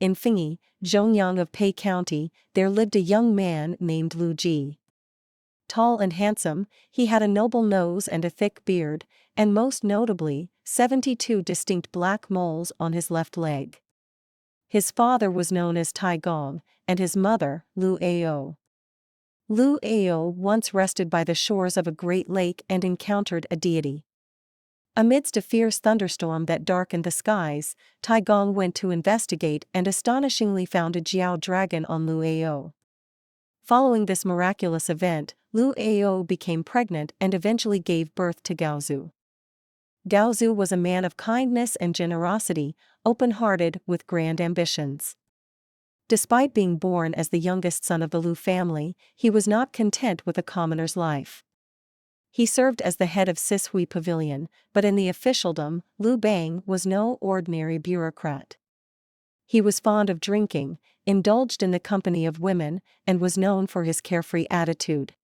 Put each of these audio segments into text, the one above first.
in Fengyi, Zhongyang of Pei County, there lived a young man named Liu Ji. Tall and handsome, he had a noble nose and a thick beard, and most notably, 72 distinct black moles on his left leg. His father was known as Tai Gong, and his mother, Liu Ao. Liu Ao once rested by the shores of a great lake and encountered a deity. Amidst a fierce thunderstorm that darkened the skies, Tai Gong went to investigate and astonishingly found a Jiao dragon on Liu Ao. Following this miraculous event, Liu Ao became pregnant and eventually gave birth to Gaozu. Gaozu was a man of kindness and generosity, open-hearted with grand ambitions. Despite being born as the youngest son of the Liu family, he was not content with a commoner's life. He served as the head of Sishui Pavilion, but in the officialdom, Liu Bang was no ordinary bureaucrat. He was fond of drinking, indulged in the company of women, and was known for his carefree attitude.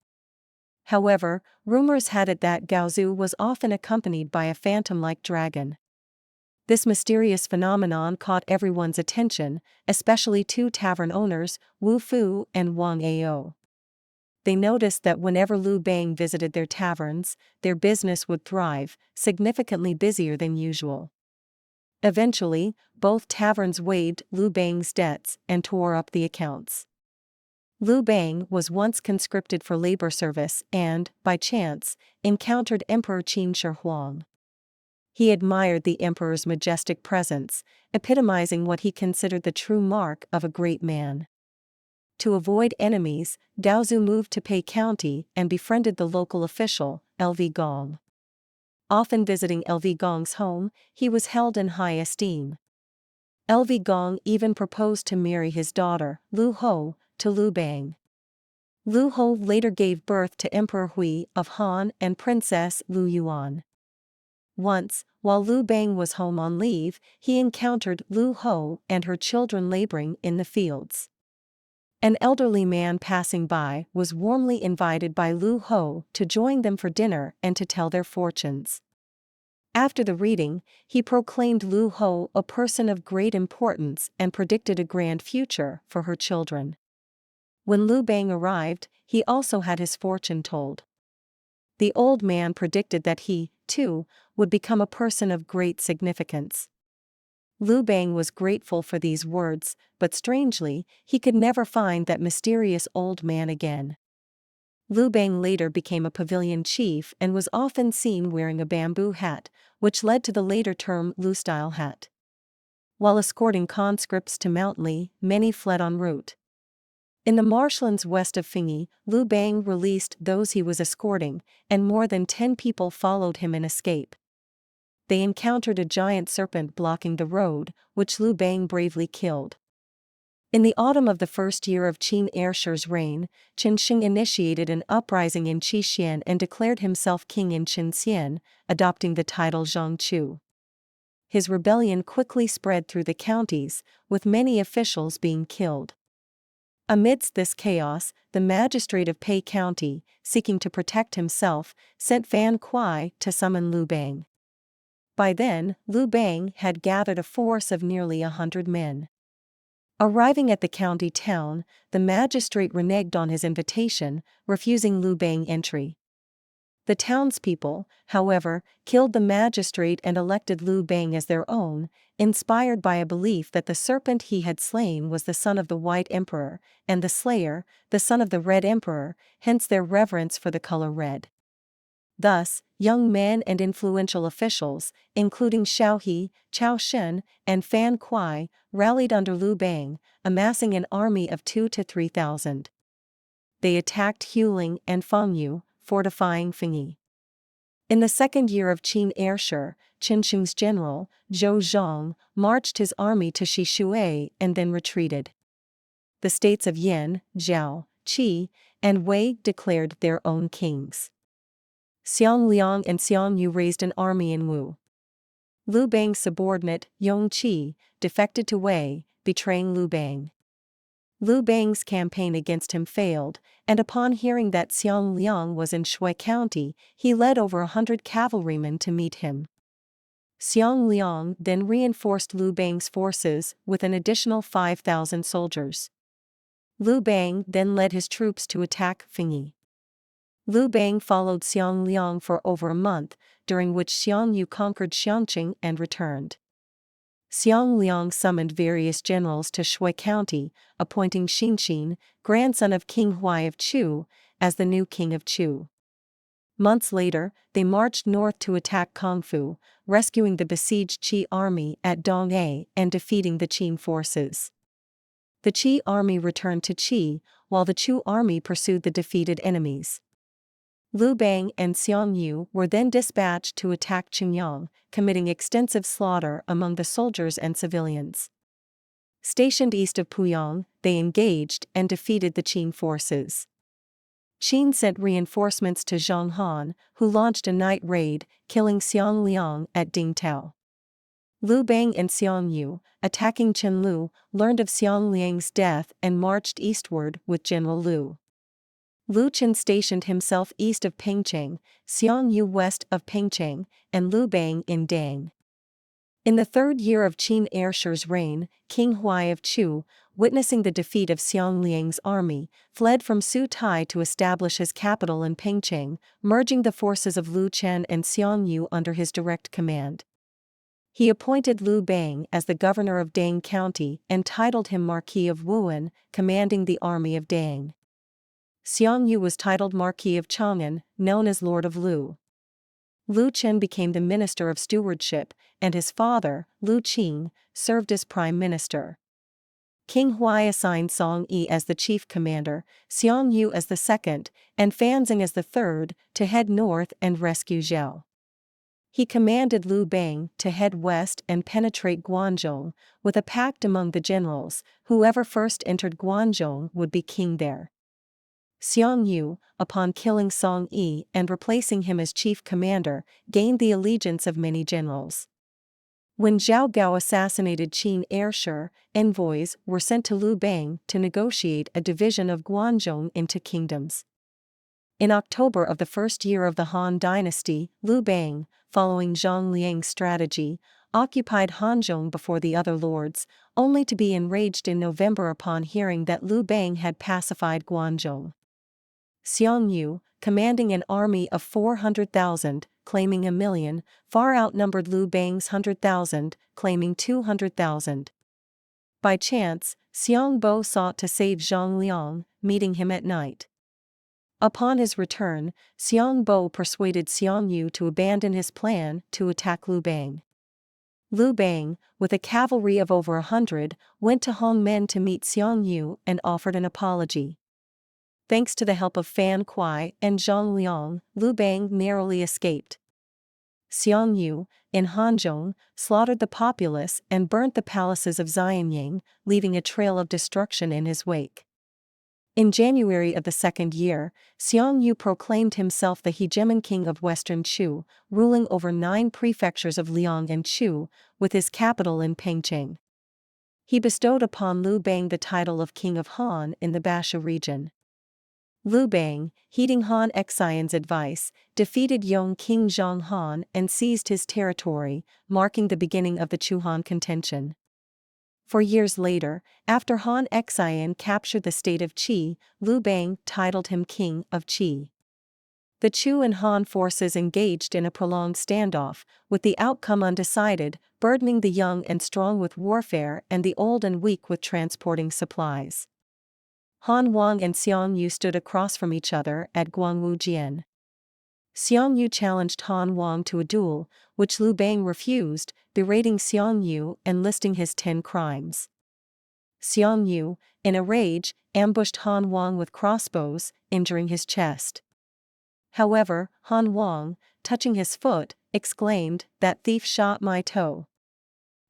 However, rumors had it that Gaozu was often accompanied by a phantom-like dragon. This mysterious phenomenon caught everyone's attention, especially two tavern owners, Wu Fu and Wang Ao. They noticed that whenever Liu Bang visited their taverns, their business would thrive, significantly busier than usual. Eventually, both taverns waived Liu Bang's debts and tore up the accounts. Liu Bang was once conscripted for labor service and, by chance, encountered Emperor Qin Shi Huang. He admired the emperor's majestic presence, epitomizing what he considered the true mark of a great man. To avoid enemies, Gaozu moved to Pei County and befriended the local official, Lv Gong. Often visiting Lv Gong's home, he was held in high esteem. Lv Gong even proposed to marry his daughter, Liu Ho, to Liu Bang. Liu Ho later gave birth to Emperor Hui of Han and Princess Liu Yuan. Once, while Liu Bang was home on leave, he encountered Liu Ho and her children laboring in the fields. An elderly man passing by was warmly invited by Liu Ho to join them for dinner and to tell their fortunes. After the reading, he proclaimed Liu Ho a person of great importance and predicted a grand future for her children. When Liu Bang arrived, he also had his fortune told. The old man predicted that he, too, would become a person of great significance. Liu Bang was grateful for these words, but strangely, he could never find that mysterious old man again. Liu Bang later became a pavilion chief and was often seen wearing a bamboo hat, which led to the later term Liu-style hat. While escorting conscripts to Mount Li, many fled en route. In the marshlands west of Fengyi, Liu Bang released those he was escorting, and more than 10 people followed him in escape. They encountered a giant serpent blocking the road, which Liu Bang bravely killed. In the autumn of the first year of Qin Ershi's reign, Qin Shi initiated an uprising in Qixian and declared himself king in Qinxian, adopting the title Zhangchu. His rebellion quickly spread through the counties, with many officials being killed. Amidst this chaos, the magistrate of Pei County, seeking to protect himself, sent Fan Kuai to summon Liu Bang. By then, Liu Bang had gathered a force of nearly 100 men. Arriving at the county town, the magistrate reneged on his invitation, refusing Liu Bang entry. The townspeople, however, killed the magistrate and elected Liu Bang as their own, inspired by a belief that the serpent he had slain was the son of the White Emperor, and the slayer, the son of the Red Emperor, hence their reverence for the color red. Thus, young men and influential officials, including Xiao He, Chao Shen, and Fan Kuai, rallied under Liu Bang, amassing an army of 2,000 to 3,000. They attacked Huling and Fengyu, fortifying Fengyi. In the second year of Qin Ershi, Qin Shi's general, Zhou Zhang, marched his army to Shishui and then retreated. The states of Yin, Zhao, Qi, and Wei declared their own kings. Xiang Liang and Xiang Yu raised an army in Wu. Liu Bang's subordinate, Yong Qi, defected to Wei, betraying Liu Bang. Liu Bang's campaign against him failed, and upon hearing that Xiang Liang was in Shui County, he led over 100 cavalrymen to meet him. Xiang Liang then reinforced Liu Bang's forces with an additional 5,000 soldiers. Liu Bang then led his troops to attack Fengyi. Liu Bang followed Xiang Liang for over a month, during which Xiang Yu conquered Xiangqing and returned. Xiang Liang summoned various generals to Shui County, appointing Xinxin, grandson of King Huai of Chu, as the new king of Chu. Months later, they marched north to attack Kongfu, rescuing the besieged Qi army at Dongye and defeating the Qin forces. The Qi army returned to Qi, while the Chu army pursued the defeated enemies. Liu Bang and Xiang Yu were then dispatched to attack Qingyang, committing extensive slaughter among the soldiers and civilians. Stationed east of Puyang, they engaged and defeated the Qin forces. Qin sent reinforcements to Zhang Han, who launched a night raid, killing Xiang Liang at Dingtao. Liu Bang and Xiang Yu, attacking Qianlu, learned of Xiang Liang's death and marched eastward with General Liu. Lu Qin stationed himself east of Pengcheng, Xiang Yu west of Pengcheng, and Liu Bang in Dang. In the third year of Qin Ershi's reign, King Huai of Chu, witnessing the defeat of Xiang Liang's army, fled from Sutai to establish his capital in Pengcheng, merging the forces of Lu Chen and Xiang Yu under his direct command. He appointed Liu Bang as the governor of Dang County and titled him Marquis of Wuan, commanding the army of Dang. Xiang Yu was titled Marquis of Chang'an, known as Lord of Lu. Lu Chen became the Minister of Stewardship, and his father, Lu Qing, served as Prime Minister. King Huai assigned Song Yi as the chief commander, Xiang Yu as the second, and Fanzing as the third, to head north and rescue Zhao. He commanded Liu Bang to head west and penetrate Guanzhong, with a pact among the generals: whoever first entered Guanzhong would be king there. Xiang Yu, upon killing Song Yi and replacing him as chief commander, gained the allegiance of many generals. When Zhao Gao assassinated Qin Ershi, envoys were sent to Liu Bang to negotiate a division of Guanzhong into kingdoms. In October of the first year of the Han Dynasty, Liu Bang, following Zhang Liang's strategy, occupied Hanzhong before the other lords, only to be enraged in November upon hearing that Liu Bang had pacified Guanzhong. Xiang Yu, commanding an army of 400,000, claiming 1,000,000, far outnumbered Liu Bang's 100,000, claiming 200,000. By chance, Xiang Bo sought to save Zhang Liang, meeting him at night. Upon his return, Xiang Bo persuaded Xiang Yu to abandon his plan to attack Liu Bang. Liu Bang, with a cavalry of over 100, went to Hongmen to meet Xiang Yu and offered an apology. Thanks to the help of Fan Kuai and Zhang Liang, Liu Bang narrowly escaped. Xiang Yu, in Hanzhong, slaughtered the populace and burnt the palaces of Xianyang, leaving a trail of destruction in his wake. In January of the second year, Xiang Yu proclaimed himself the hegemon king of Western Chu, ruling over 9 prefectures of Liang and Chu, with his capital in Pengcheng. He bestowed upon Liu Bang the title of King of Han in the Basha region. Liu Bang, heeding Han Xian's advice, defeated Yong King Zhang Han and seized his territory, marking the beginning of the Chu-Han contention. 4 years later, after Han Xian captured the state of Qi, Liu Bang titled him King of Qi. The Chu and Han forces engaged in a prolonged standoff, with the outcome undecided, burdening the young and strong with warfare and the old and weak with transporting supplies. Han Wang and Xiang Yu stood across from each other at Guangwu-jian. Xiang Yu challenged Han Wang to a duel, which Liu Bang refused, berating Xiang Yu and listing his 10 crimes. Xiang Yu, in a rage, ambushed Han Wang with crossbows, injuring his chest. However, Han Wang, touching his foot, exclaimed, "That thief shot my toe."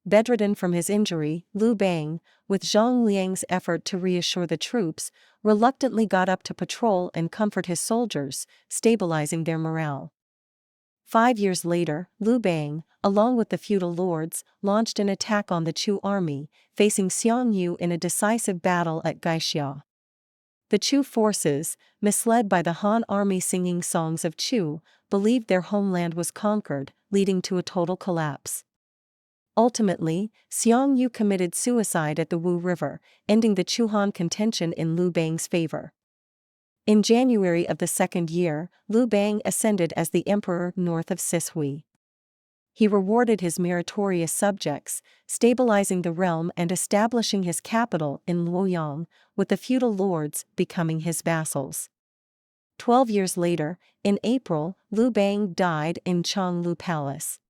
Bedridden from his injury, Liu Bang, with Zhang Liang's effort to reassure the troops, reluctantly got up to patrol and comfort his soldiers, stabilizing their morale. 5 years later, Liu Bang, along with the feudal lords, launched an attack on the Chu army, facing Xiang Yu in a decisive battle at Gaixia. The Chu forces, misled by the Han army singing songs of Chu, believed their homeland was conquered, leading to a total collapse. Ultimately, Xiang Yu committed suicide at the Wu River, ending the Chu-Han contention in Liu Bang's favor. In January of the second year, Liu Bang ascended as the emperor north of Sishui. He rewarded his meritorious subjects, stabilizing the realm and establishing his capital in Luoyang, with the feudal lords becoming his vassals. 12 years later, in April, Liu Bang died in Changlu Palace.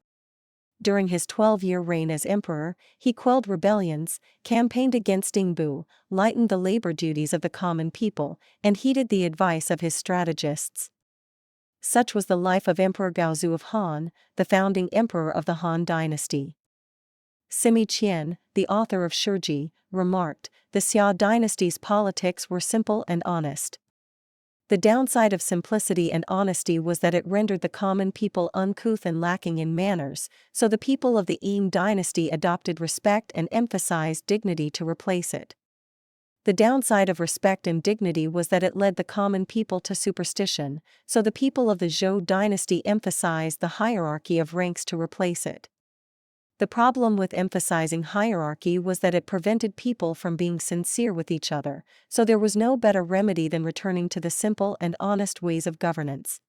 During his 12-year reign as emperor, he quelled rebellions, campaigned against Dingbu, lightened the labor duties of the common people, and heeded the advice of his strategists. Such was the life of Emperor Gaozu of Han, the founding emperor of the Han Dynasty. Simi Qian, the author of Shiji, remarked, "The Xia dynasty's politics were simple and honest." The downside of simplicity and honesty was that it rendered the common people uncouth and lacking in manners, so the people of the Qin Dynasty adopted respect and emphasized dignity to replace it. The downside of respect and dignity was that it led the common people to superstition, so the people of the Zhou dynasty emphasized the hierarchy of ranks to replace it. The problem with emphasizing hierarchy was that it prevented people from being sincere with each other, so there was no better remedy than returning to the simple and honest ways of governance.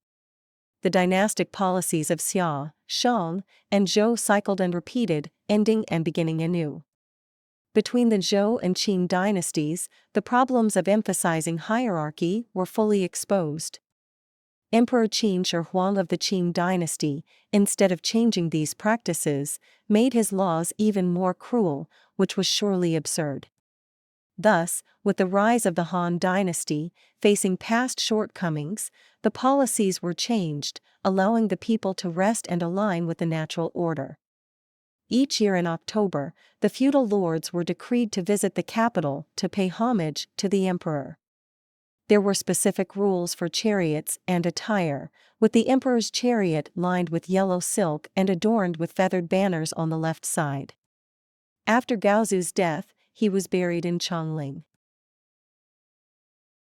The dynastic policies of Xia, Shang, and Zhou cycled and repeated, ending and beginning anew. Between the Zhou and Qin dynasties, the problems of emphasizing hierarchy were fully exposed. Emperor Qin Shi Huang of the Qin dynasty, instead of changing these practices, made his laws even more cruel, which was surely absurd. Thus, with the rise of the Han dynasty, facing past shortcomings, the policies were changed, allowing the people to rest and align with the natural order. Each year in October, the feudal lords were decreed to visit the capital to pay homage to the emperor. There were specific rules for chariots and attire, with the emperor's chariot lined with yellow silk and adorned with feathered banners on the left side. After Gaozu's death, he was buried in Chongling.